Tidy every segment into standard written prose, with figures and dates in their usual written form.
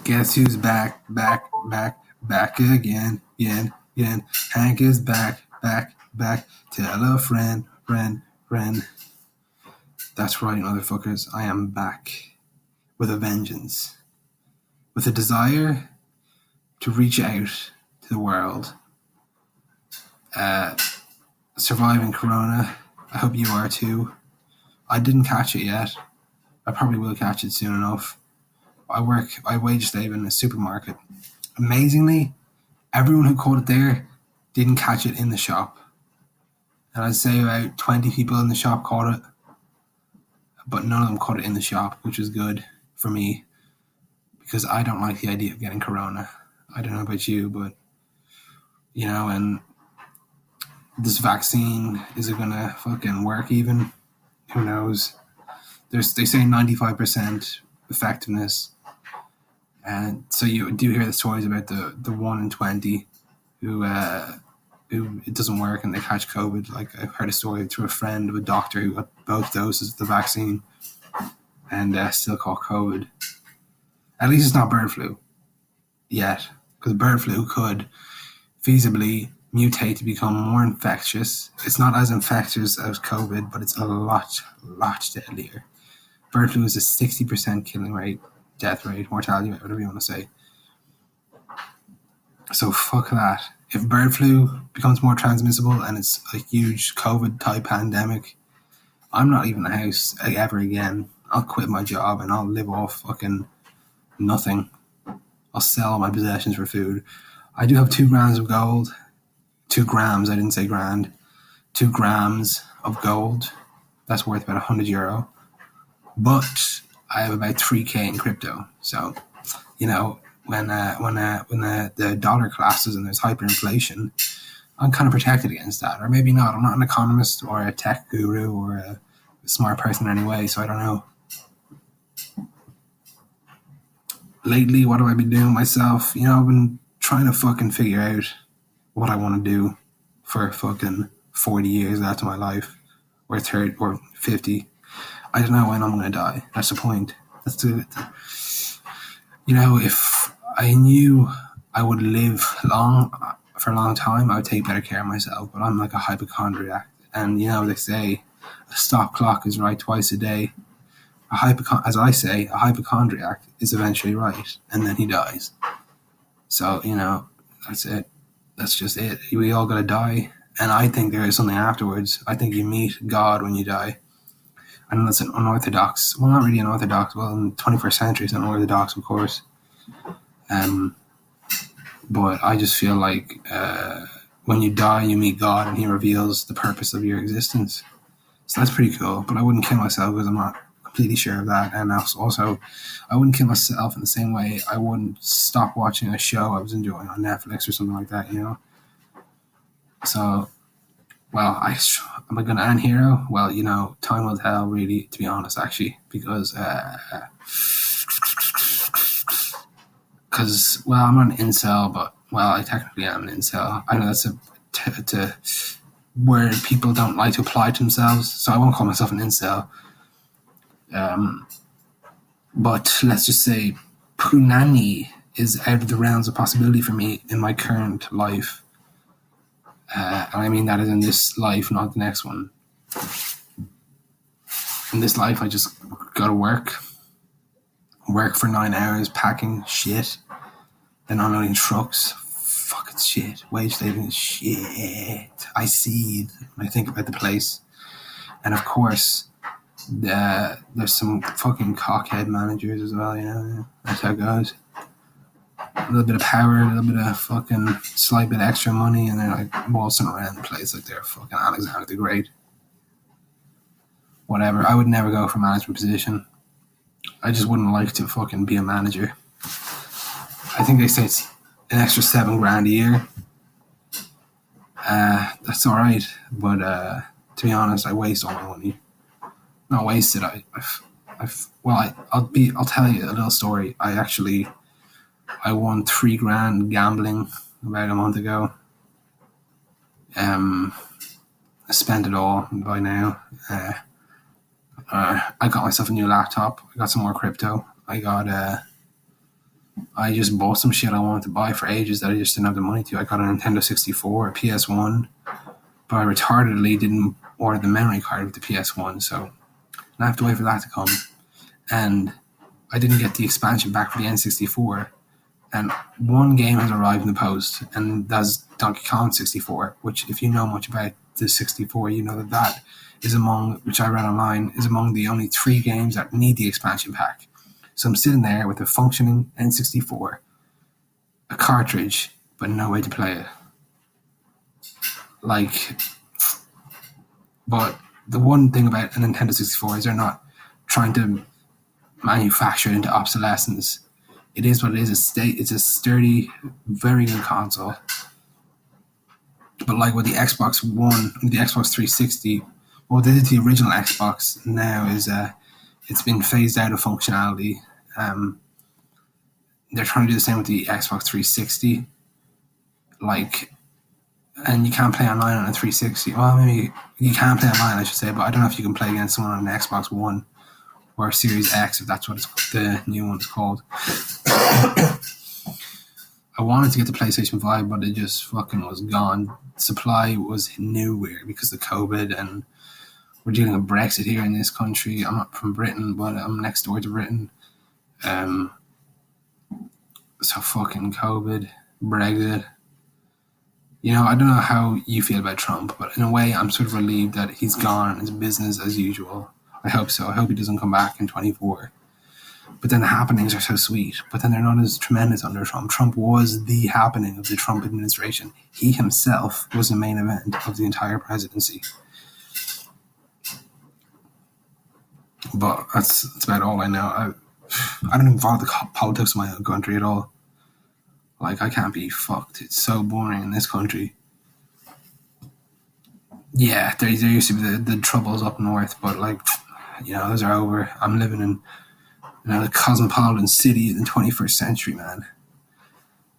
Guess who's back, back again. Hank is back. Tell a friend. That's right, motherfuckers. I am back with a vengeance, with a desire to reach out to the world. Surviving Corona. I hope you are too. I didn't catch it yet. I probably will catch it soon enough. I wage slave in a supermarket. Amazingly, everyone who caught it there didn't catch it in the shop. And I'd say about 20 people in the shop caught it, but none of them caught it in the shop, which was good for me because I don't like the idea of getting corona. I don't know about you, but and this vaccine, is it gonna fucking work even? Who knows? They say 95% effectiveness. And so you do hear the stories about the 1 in 20 who it doesn't work and they catch COVID. Like I've heard a story through a friend of a doctor who got both doses of the vaccine and still caught COVID. At least it's not bird flu yet, because bird flu could feasibly mutate to become more infectious. It's not as infectious as COVID, but it's a lot deadlier. Bird flu is a 60% killing rate, death rate, mortality rate, whatever you want to say. So fuck that. If bird flu becomes more transmissible and it's a huge COVID-type pandemic, I'm not leaving the house ever again. I'll quit my job and I'll live off fucking nothing. I'll sell all my possessions for food. I do have 2 grams of gold. 2 grams, I didn't say grand. 2 grams of gold. That's worth about €100. But I have about 3K in crypto. So, when the dollar collapses and there's hyperinflation, I'm kind of protected against that. Or maybe not. I'm not an economist or a tech guru or a smart person in any way, so I don't know. Lately, what have I been doing myself? I've been trying to fucking figure out what I want to do for fucking 40 years after my life, or 30 or 50. I don't know when I'm going to die. That's the point. That's if I knew I would live for a long time, I would take better care of myself. But I'm like a hypochondriac, and they say a stop clock is right twice a day. As I say, a hypochondriac is eventually right, and then he dies. So that's it. That's just it. We all gotta die, and I think there is something afterwards. I think you meet God when you die. I know that's an unorthodox. Well, not really unorthodox. Well, in the 21st century, it's unorthodox, of course. But I just feel like when you die, you meet God, and He reveals the purpose of your existence. So that's pretty cool. But I wouldn't kill myself because I'm not completely sure of that. And also, I wouldn't kill myself in the same way I wouldn't stop watching a show I was enjoying on Netflix or something like that. So, well, am I going to end hero? Well, time will tell, really, to be honest, actually, because well, I'm not an incel, but, well, I technically am an incel. I know that's a word people don't like to apply to themselves, so I won't call myself an incel. But let's just say punani is out of the realms of possibility for me in my current life. And I mean that is in this life, not the next one. In this life, I just go to work for 9 hours, packing shit, then unloading trucks. Fucking shit. Wage slaving is shit. I seethe when I think about the place. And of course, there's some fucking cockhead managers as well, That's how it goes. A little bit of power, a little bit of fucking slight bit of extra money, and they're like waltzing around the place like they're fucking Alexander the Great. Whatever. I would never go for a management position. I just wouldn't like to fucking be a manager. I think they say it's an extra $7,000 a year. That's alright, but to be honest, I waste all my money. Not wasted. I'll tell you a little story. I won $3,000 gambling about a month ago. I spent it all by now. I got myself a new laptop. I got some more crypto. I got I just bought some shit I wanted to buy for ages that I just didn't have the money to. I got a Nintendo 64, a PS1, but I retardedly didn't order the memory card with the PS1, so I have to wait for that to come. And I didn't get the expansion back for the N64. And one game has arrived in the post, and that's Donkey Kong 64, which, if you know much about the 64, you know that is among, which I read online, is among the only 3 games that need the expansion pack. So I'm sitting there with a functioning N64, a cartridge, but no way to play it. Like, but the one thing about a Nintendo 64 is they're not trying to manufacture it into obsolescence. It is what it is. It's a sturdy, very good console. But like with the Xbox One, the Xbox 360, what they did to the original Xbox now is it's been phased out of functionality. They're trying to do the same with the Xbox 360. Like, and you can't play online on a 360. Well, maybe you can play online, I should say, but I don't know if you can play against someone on an Xbox One or Series X, if that's what the new one is called. I wanted to get the PlayStation 5, but it just fucking was gone. Supply was nowhere because of COVID, and we're dealing with Brexit here in this country. I'm not from Britain, but I'm next door to Britain. So fucking COVID, Brexit. You know, I don't know how you feel about Trump, but in a way, I'm sort of relieved that he's gone and it's business as usual. I hope so. I hope he doesn't come back in 24. But then the happenings are so sweet. But then they're not as tremendous under Trump. Trump was the happening of the Trump administration. He himself was the main event of the entire presidency. But that's about all I know. I don't even follow the politics of my own country at all. Like, I can't be fucked. It's so boring in this country. Yeah, there used to be the troubles up north, but like, you know, those are over. I'm living in a cosmopolitan city in the 21st century, man.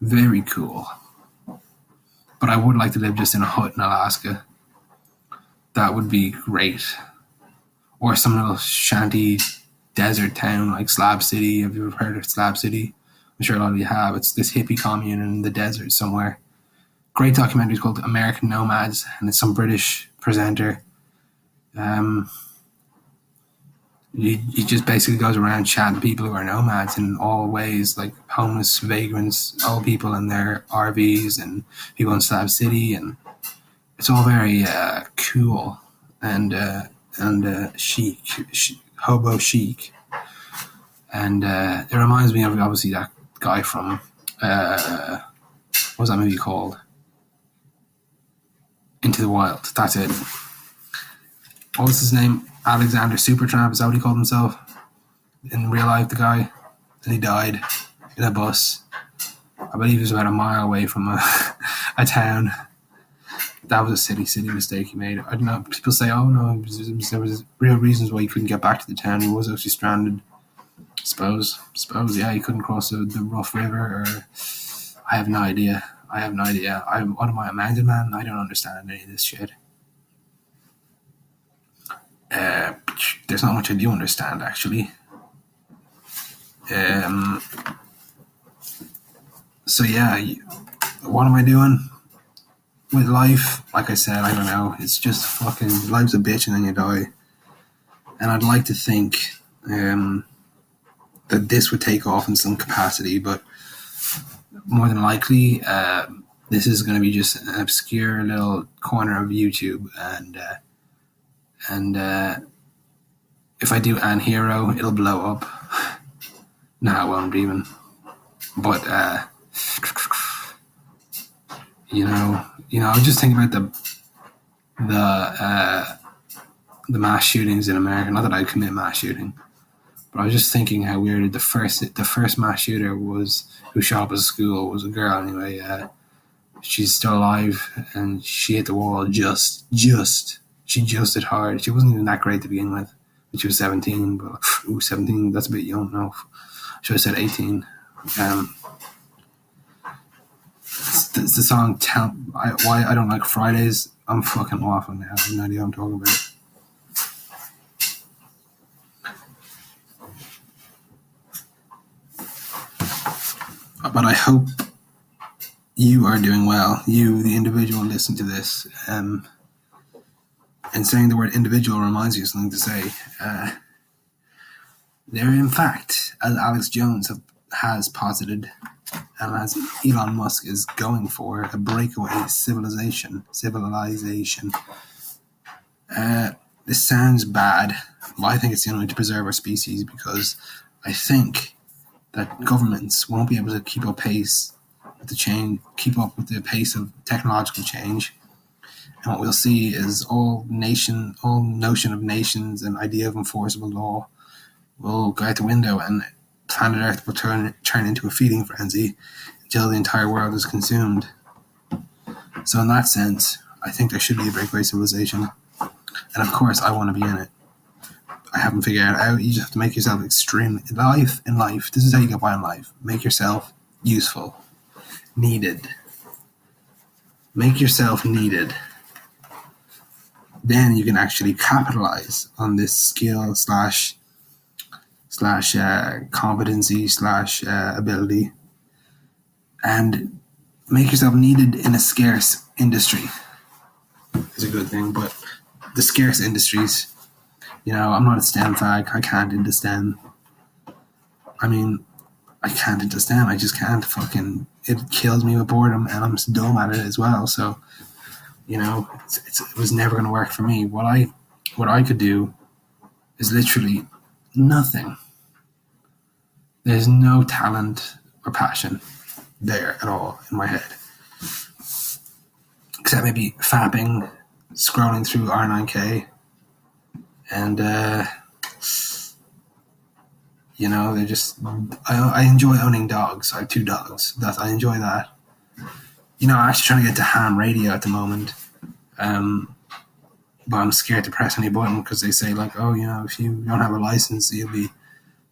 Very cool. But I would like to live just in a hut in Alaska. That would be great. Or some little shanty desert town like Slab City. Have you ever heard of Slab City? I'm sure a lot of you have. It's this hippie commune in the desert somewhere. Great documentary called American Nomads, and it's some British presenter. He just basically goes around chatting to people who are nomads in all ways, like homeless, vagrants, old people in their RVs, and people in Slab City, and it's all very cool and chic, hobo chic, and it reminds me of obviously that guy from what was that movie called? Into the Wild. That's it. What was his name? Alexander Supertramp, is that what he called himself? In real life, the guy. And he died in a bus. I believe he was about a mile away from a town. That was a silly mistake he made. I don't know. People say, oh no, there was real reasons why he couldn't get back to the town. He was actually stranded. Suppose, yeah, he couldn't cross the rough river, or I have no idea. What am I, a mountain man? I don't understand any of this shit. There's not much I do understand, actually. So yeah, what am I doing with life? Like I said, I don't know. It's just fucking, life's a bitch and then you die. And I'd like to think that this would take off in some capacity, but more than likely, this is going to be just an obscure little corner of YouTube, and if I do An Hero, it'll blow up. No, it won't even. But you know, I was just thinking about the mass shootings in America. Not that I commit mass shooting, but I was just thinking how weird the first mass shooter who shot up a school was a girl anyway. She's still alive, and she hit the wall she just hit hard. She wasn't even that great to begin with. But she was 17, but 17, that's a bit young. No, I should have said 18. It's the song Why I Don't Like Fridays. I'm fucking waffling now. I have no idea what I'm talking about. But I hope you are doing well. You, the individual, listening to this. And saying the word individual reminds me of something to say. There, in fact, as Alex Jones has posited, and as Elon Musk is going for, a breakaway civilization. This sounds bad, but I think it's the only way to preserve our species, because I think that governments won't be able to keep up with the pace of technological change. And what we'll see is all notion of nations and idea of enforceable law will go out the window, and planet Earth will turn into a feeding frenzy until the entire world is consumed. So in that sense, I think there should be a breakaway civilization. And of course, I want to be in it. I haven't figured it out. You just have to make yourself extremely... In life, this is how you get by in life. Make yourself useful. Needed. Make yourself needed. Then you can actually capitalize on this skill slash competency slash ability, and make yourself needed in a scarce industry is a good thing. But the scarce industries, I'm not a STEM fag. I can't into STEM. I mean, I can't into STEM. I just can't. It kills me with boredom, and I'm just dumb at it as well. So, it was never going to work for me. What I could do is literally nothing. There's no talent or passion there at all in my head, except maybe fapping, scrolling through R9K, and they're just. I enjoy owning dogs. I have 2 dogs. I enjoy that. I'm actually trying to get to ham radio at the moment, but I'm scared to press any button because they say if you don't have a license,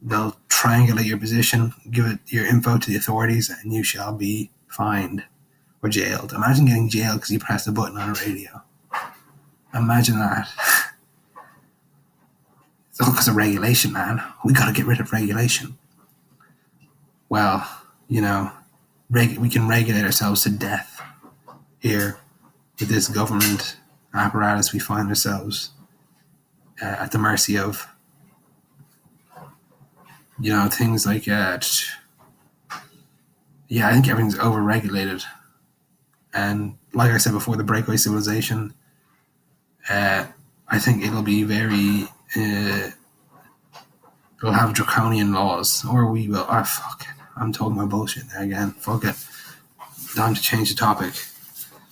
they'll triangulate your position, give your info to the authorities, and you shall be fined or jailed. Imagine getting jailed because you pressed a button on a radio. Imagine that. It's all because of regulation, man. We got to get rid of regulation. Well, we can regulate ourselves to death here with this government apparatus we find ourselves at the mercy of. Things like I think everything's over-regulated. And like I said before, the breakaway civilization, I think it'll be very... it'll have draconian laws, or we will... Oh, fuck it. I'm talking about bullshit there again. Fuck it. Time to change the topic.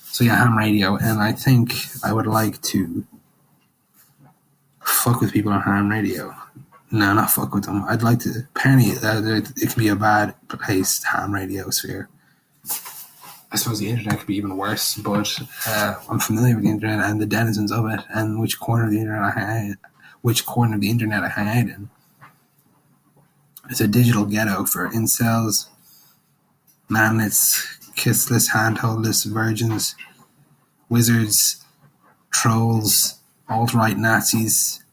So ham radio, and I think I would like to fuck with people on ham radio. No, not fuck with them. I'd like to... Apparently, it can be a bad place, ham radio sphere. I suppose the internet could be even worse, but I'm familiar with the internet and the denizens of it, and which corner of the internet I hang out in. It's a digital ghetto for incels, manlets, kissless, handholdless virgins, wizards, trolls, alt-right Nazis,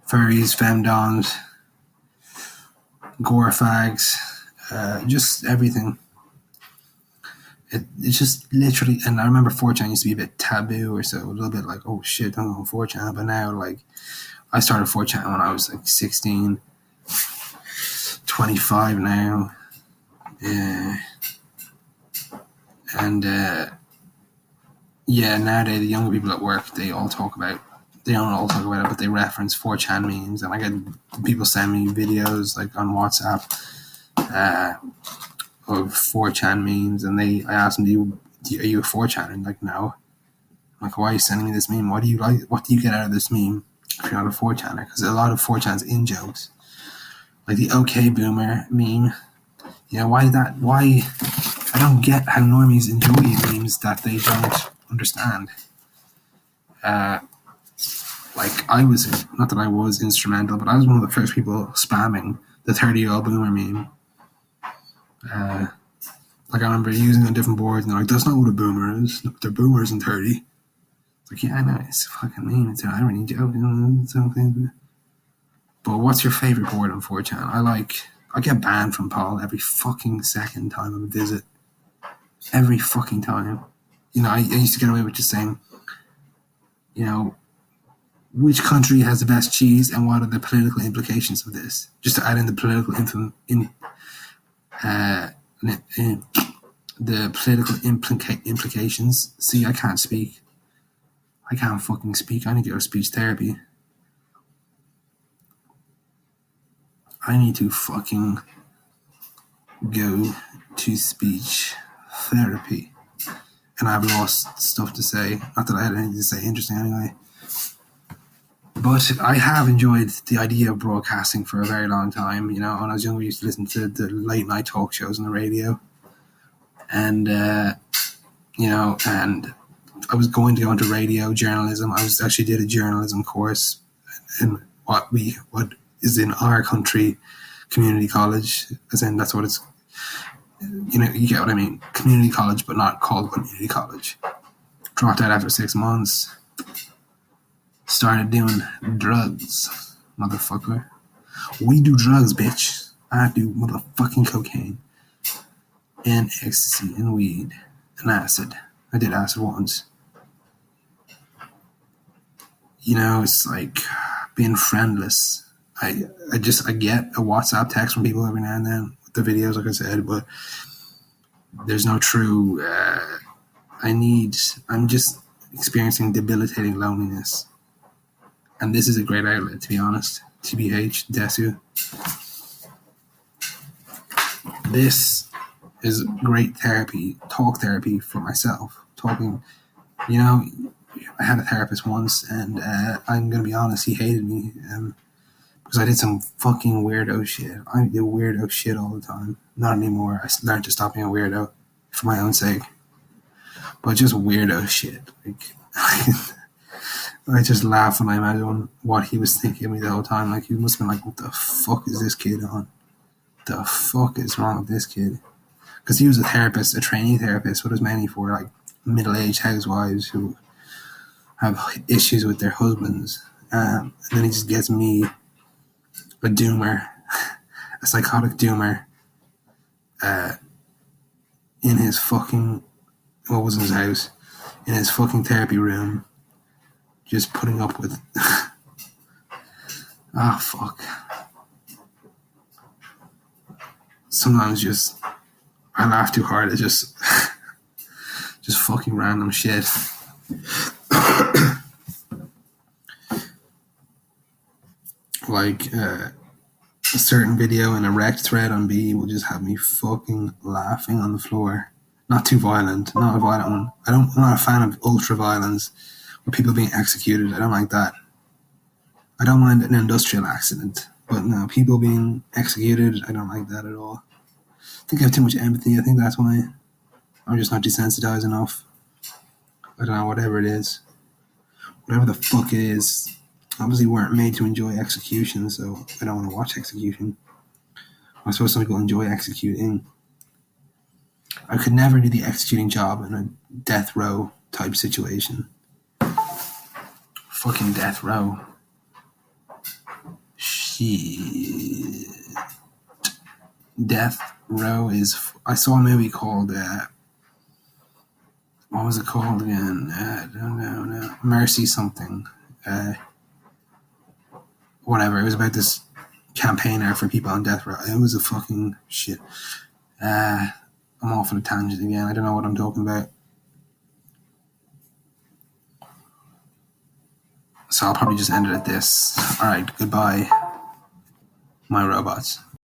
furries, femdoms, gore fags, just everything. It's just literally, and I remember 4chan used to be a bit taboo, or so, a little bit like, oh shit, don't go on 4chan, but now, I started 4chan when I was 16, 25 now, and nowadays the younger people at work, they don't all talk about it, but they reference 4chan memes, and I get people send me videos on WhatsApp of 4chan memes, and I ask them, are you a 4chan? And no. I'm why are you sending me this meme? What do you like? What do you get out of this meme if you're not a 4chaner? Because a lot of 4chan's in jokes, like the OK Boomer meme. Why that? Why? I don't get how normies enjoy memes that they don't understand. I was, not that I was instrumental, but I was one of the first people spamming the 30-year-old boomer meme. I remember using it on different boards, and they're that's not what a boomer is. They're boomers and 30. It's I know, it's a fucking meme. It's an irony joke. But what's your favorite board on 4chan? I get banned from Paul every fucking second time I visit. Every fucking time. You know, I used to get away with just saying, you know, which country has the best cheese and what are the political implications of this? Just to add in the political the political implications. See, I can't speak. I can't fucking speak. I need to go to speech therapy. I need to fucking go to speech therapy. And I've lost stuff to say. Not that I had anything to say interesting anyway. But I have enjoyed the idea of broadcasting for a very long time. You know, when I was younger, I used to listen to the late night talk shows on the radio. And, you know, and I was going to go into radio journalism. I was actually did a journalism course in what is in our country, community college. As in, that's what it's, you know, you get what I mean. Community college, but not called community college. Dropped out after 6 months. Started doing drugs, motherfucker. We do drugs, bitch. I do motherfucking cocaine and ecstasy and weed and acid. I did acid once. You know, it's like being friendless. I get a WhatsApp text from people every now and then with the videos, like I said, but there's no true. I'm just experiencing debilitating loneliness. And this is a great outlet, to be honest. TBH, Desu. This is great therapy, talk therapy for myself. Talking, you know, I had a therapist once, and I'm going to be honest, he hated me because I did some fucking weirdo shit. I do weirdo shit all the time. Not anymore. I learned to stop being a weirdo for my own sake. But just weirdo shit. Like, I just laugh when I imagine what he was thinking of me the whole time. Like, he must have been like, what the fuck is this kid on? The fuck is wrong with this kid? Because he was a therapist, a trainee therapist, but it was mainly for like middle-aged housewives who have issues with their husbands. And then he just gets me, a doomer, a psychotic doomer, in his fucking, what was in his house, in his fucking therapy room, just putting up with, fuck. Sometimes just, I laugh too hard at just fucking random shit. Like, a certain video in a wrecked thread on B will just have me fucking laughing on the floor. Not too violent, not a violent one. I'm not a fan of ultra violence or people being executed. I don't like that. I don't mind an industrial accident, but no, people being executed, I don't like that at all. I think I have too much empathy. I think that's why I'm just not desensitized enough. I don't know, whatever it is. Whatever the fuck it is. Obviously weren't made to enjoy execution, so I don't want to watch execution. I'm supposed to go enjoy executing. I could never do the executing job in a death row type situation. Fucking death row. Shit. Death row is... I saw a movie called... what was it called again? No. Mercy something. Whatever. It was about this campaigner for people on death row. It was a fucking shit. I'm off on a tangent again. I don't know what I'm talking about. So I'll probably just end it at this. Alright, goodbye, my robots.